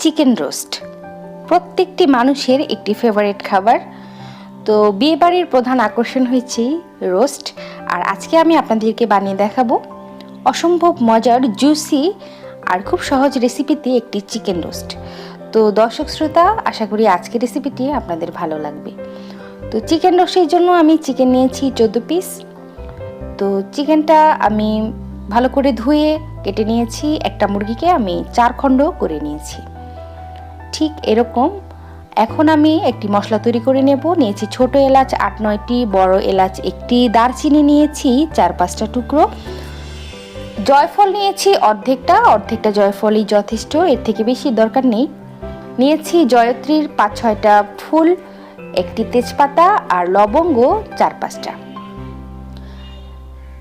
Chicken roast প্রত্যেকটি মানুষের একটি ফেভারিট খাবার। তো বিয়েবাড়ির প্রধান আকর্ষণ হয়েছে রোস্ট, আর আজকে আমি আপনাদেরকে বানিয়ে দেখাবো অসম্ভব মজার, জুসি আর খুব সহজ রেসিপিতে একটি চিকেন রোস্ট। তো দর্শক শ্রোতা, আশা করি আজকের রেসিপিটি আপনাদের ভালো লাগবে। তো চিকেন রোস্টের জন্য আমি চিকেন নিয়েছি 14 পিস। তো চিকেনটা আমি ভালো করে ধুয়ে কেটে নিয়েছি। একটা মুরগিকে আমি 4 খণ্ড করে নিয়েছি, ঠিক এরকম। এখন আমি একটি মশলা তৈরি করে নেব। নিয়েছি ছোট এলাচ 8-9টি, বড় এলাচ একটি, দারচিনি নিয়েছি 4-5টা টুকরো, জয়ফল নিয়েছি অর্ধেকটা জয়ফলই যথেষ্ট, এর থেকে বেশি দরকার নেই। নিয়েছি জয়ত্রীর 5-6টা ফুল, একটি তেজপাতা আর লবঙ্গ 4-5টা।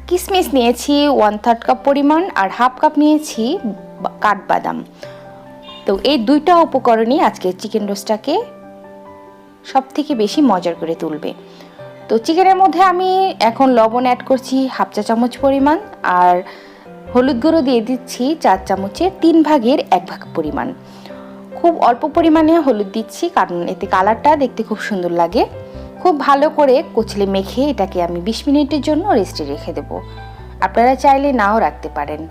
কিশমিশ নিয়েছি 1/3 কাপ পরিমাণ, আর 1/2 কাপ নিয়েছি কাঠবাদাম। তো এই দুইটা উপকরণই আজকে চিকেন রোস্টটাকে সব থেকে বেশি মজার করে তুলবে। তো চিকেনের মধ্যে আমি এখন লবণ অ্যাড করছি 1/2 চা চামচ পরিমাণ, আর হলুদ গুঁড়ো দিয়ে দিচ্ছি 4 চামচের 3 ভাগের 1 ভাগ পরিমাণ। খুব অল্প পরিমাণে হলুদ দিচ্ছি, কারণ এতে কালারটা দেখতে খুব সুন্দর লাগে। খুব ভালো করে কচলে মেখে এটাকে আমি 20 মিনিটের জন্য রেস্টে রেখে দেবো। আপনারা চাইলে নাও রাখতে পারেন।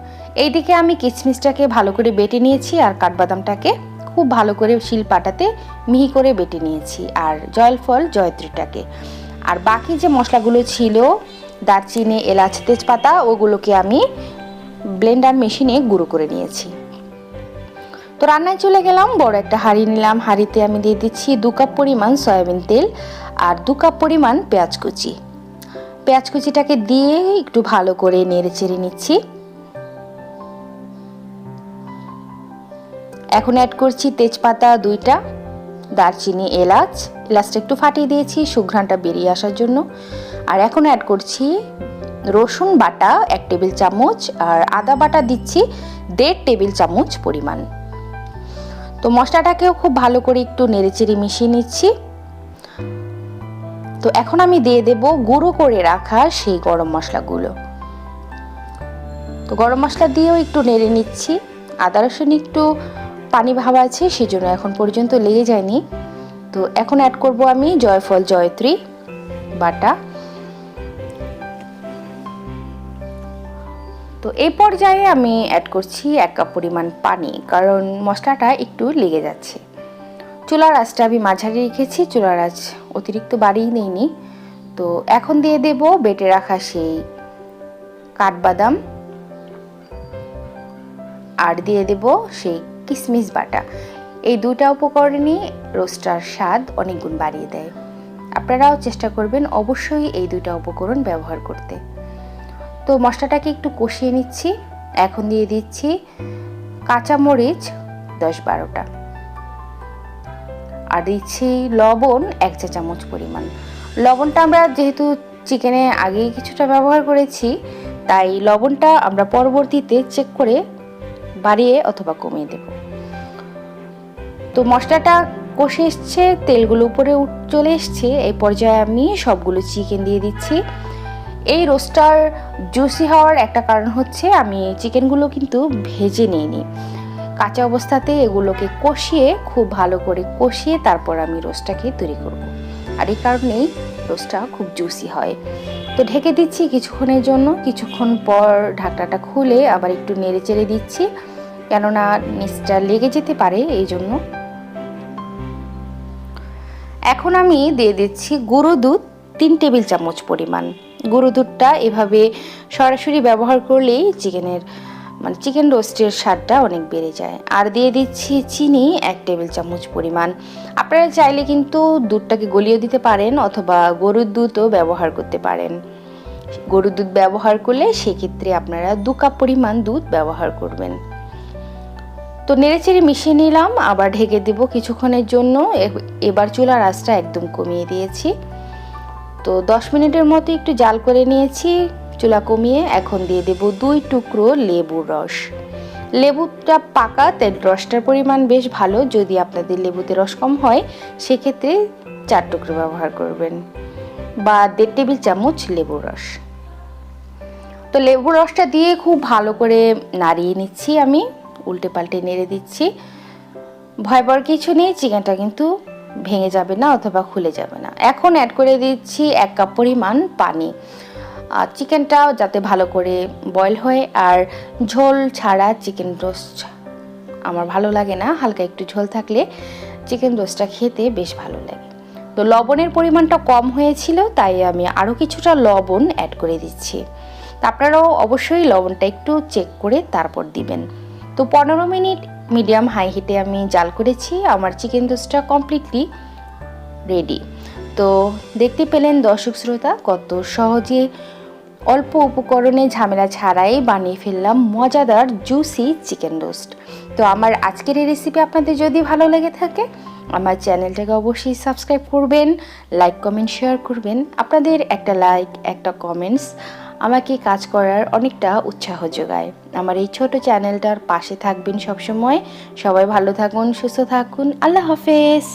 এইদিকে আমি কিশমিশটাকে ভালো করে বেটে নিয়েছি, আর কাঠবাদামটাকে খুব ভালো করে শিলপাটাতে মিহি করে বেটে নিয়েছি, আর জয়ফল জয়ত্রীটাকে। আর বাকি যে মশলাগুলো ছিল, দারচিনি, এলাচ, তেজপাতা, ওগুলোকে আমি ব্লেন্ডার মেশিনে গুঁড়ো করে নিয়েছি। তো রান্নায় চলে গেলাম। বড় একটা হাঁড়ি নিলাম। হাঁড়িতে আমি দিয়ে দিচ্ছি 2 কাপ পরিমাণ সয়াবিন তেল আর 2 কাপ পরিমাণ পেঁয়াজ কুচি। পেঁয়াজ কুচিটাকে দিয়ে একটু ভালো করে নেড়ে চেড়ে নিচ্ছি। এখন অ্যাড করছি তেজপাতা 2টা, দারচিনি, এলাচটা একটু ফাটিয়ে দিয়েছি সুঘ্রাণটা বেরিয়ে আসার জন্য। আর এখন অ্যাড করছি রসুন বাটা 1 টেবিল চামচ, আর আদা বাটা দিচ্ছি 1.5 টেবিল চামচ পরিমাণ। তো মশলাটাকেও খুব ভালো করে একটু নেড়ে চেড়ে মিশিয়ে নিচ্ছি। তো এখন আমি দিয়ে দেব গুঁড়ো করে রাখা সেই গরম মশলাগুলো। তো গরম মশলা দিয়েও একটু নেড়ে নিচ্ছি। আদা রসুন একটু পানি ভাব আছে, সেজন্য এখন পর্যন্ত লেগে যায়নি। তো এখন অ্যাড করব আমি জয়ফল জয়ত্রী বাটা। তো এই পর্যায়ে আমি অ্যাড করছি 1 কাপ পরিমাণ পানি, কারণ মশলাটা একটু লেগে যাচ্ছে। চুলার আঁচটা আমি মাঝারি রেখেছি, চুলার আঁচ অতিরিক্ত বাড়িয়ে নিইনি। তো এখন দিয়ে দেব বেটে রাখা সেই কাঠবাদাম, আর দিয়ে দেব সেই কিশমিশ বাটা। এই দুটা উপকরণই রোস্টার স্বাদ অনেক গুণ বাড়িয়ে দেয়। আপনারাও চেষ্টা করবেন অবশ্যই এই দুটা উপকরণ ব্যবহার করতে। তো মশলাটাকে একটু কষিয়ে নিচ্ছি। এখন দিয়ে দিচ্ছি কাঁচামরিচ 10-12টা, আর দিচ্ছি লবণ 1 চা চামচ পরিমাণ। লবণটা আমরা যেহেতু চিকেনে আগেই কিছুটা ব্যবহার করেছি, তাই লবণটা আমরা পরবর্তীতে চেক করে বাড়িয়ে অথবা কমিয়ে দেব। তো মশলাটা কষে এসছে, তেলগুলো উপরে চলে এসছে। এই পর্যায়ে আমি সবগুলো চিকেন দিয়ে দিচ্ছি। এই রোস্টার জুসি হওয়ার একটা কারণ হচ্ছে আমি চিকেনগুলো কিন্তু ভেজে নিইনি, কাঁচা অবস্থাতে এগুলোকে কষিয়ে, খুব ভালো করে কষিয়ে তারপর আমি রোস্টটাকে তৈরি করব। আর এই কারণেই রোস্টটা খুব জুসি হয়। তো ঢেকে দিচ্ছি কিছুক্ষণের জন্য। কিছুক্ষণ পর ঢাকনাটা খুলে আবার একটু নেড়ে চেড়ে দিচ্ছি, কেননা নিচটা লেগে যেতে পারে, এই জন্য। এখন আমি দিয়ে দিচ্ছি গুঁড়ো দুধ 3 টেবিল চামচ পরিমাণ। গুঁড়ো দুধটা এভাবে সরাসরি ব্যবহার করলেই চিকেন রোস্টের স্বাদটা অনেক বেড়ে যায়। আর দিয়ে দিচ্ছি চিনি 1 টেবিল চামচ পরিমাণ। আপনারা চাইলে কিন্তু দুধটাকে গলিয়ে দিতে পারেন, অথবা গরুর দুধও ব্যবহার করতে পারেন। গরুর দুধ ব্যবহার করলে সেক্ষেত্রে আপনারা 2 কাপ পরিমাণ দুধ ব্যবহার করবেন। তো নেড়েচেড়ে মিশিয়ে নিলাম, আবার ঢেকে দেব কিছুক্ষণের জন্য। এবার চুলার আঁচটা একদম কমিয়ে দিয়েছি। তো 10 মিনিটের মতো একটু জাল করে নিয়েছি চুলা কমিয়ে। এখন দিয়ে দেব 2 টুকরো লেবুর রস। লেবুটা পাকা, তেল রসটার পরিমাণ বেশ ভালো। যদি আপনাদের লেবুতে রস কম হয়, সেক্ষেত্রে 4 টুকরো ব্যবহার করবেন, বা 1.5 টেবিল চামচ লেবুর রস। তো লেবুর রসটা দিয়ে খুব ভালো করে নাড়িয়ে নিচ্ছি আমি, উল্টে পাল্টে নেড়ে দিচ্ছি। ভয় পাওয়ার কিছু নেই, চিকেনটা কিন্তু ভেঙে যাবে না অথবা খুলে যাবে না। এখন অ্যাড করে দিচ্ছি 1 কাপ পরিমাণ পানি। চিকেনটা যাতে ভালো করে বয়েল হয়, আর ঝোল ছাড়া চিকেন রোস্ট আমার ভালো লাগে না, হালকা একটু ঝোল থাকলে চিকেন রোস্টটা খেতে বেশ ভালো লাগে। তো লবণের পরিমাণটা কম হয়েছিল, তাই আমি আরও কিছুটা লবণ অ্যাড করে দিচ্ছি। তা আপনারাও অবশ্যই লবণটা একটু চেক করে তারপর দিবেন। তো 15 মিনিট মিডিয়াম হাই হিটে আমি জাল করেছি, আমার চিকেন রোস্টটা কমপ্লিটলি রেডি। তো দেখতে পেলেন দর্শক শ্রোতা, কত সহজে অল্প উপকরণে ঝামেলা ছাড়াই বানিয়ে ফেললাম মজাদার জুসি চিকেন রোস্ট। তো আমার আজকের এই রেসিপি আপনাদের যদি ভালো লেগে থাকে, আমার চ্যানেলটাকে অবশ্যই সাবস্ক্রাইব করবেন, লাইক কমেন্ট শেয়ার করবেন। আপনাদের একটা লাইক, একটা কমেন্টস আমাকে কাজ করার অনেকটা উৎসাহ যোগায়। আমার এই ছোট চ্যানেলটার পাশে থাকবেন সবসময়। সবাই ভালো থাকুন, সুস্থ থাকুন। আল্লাহ হাফেজ।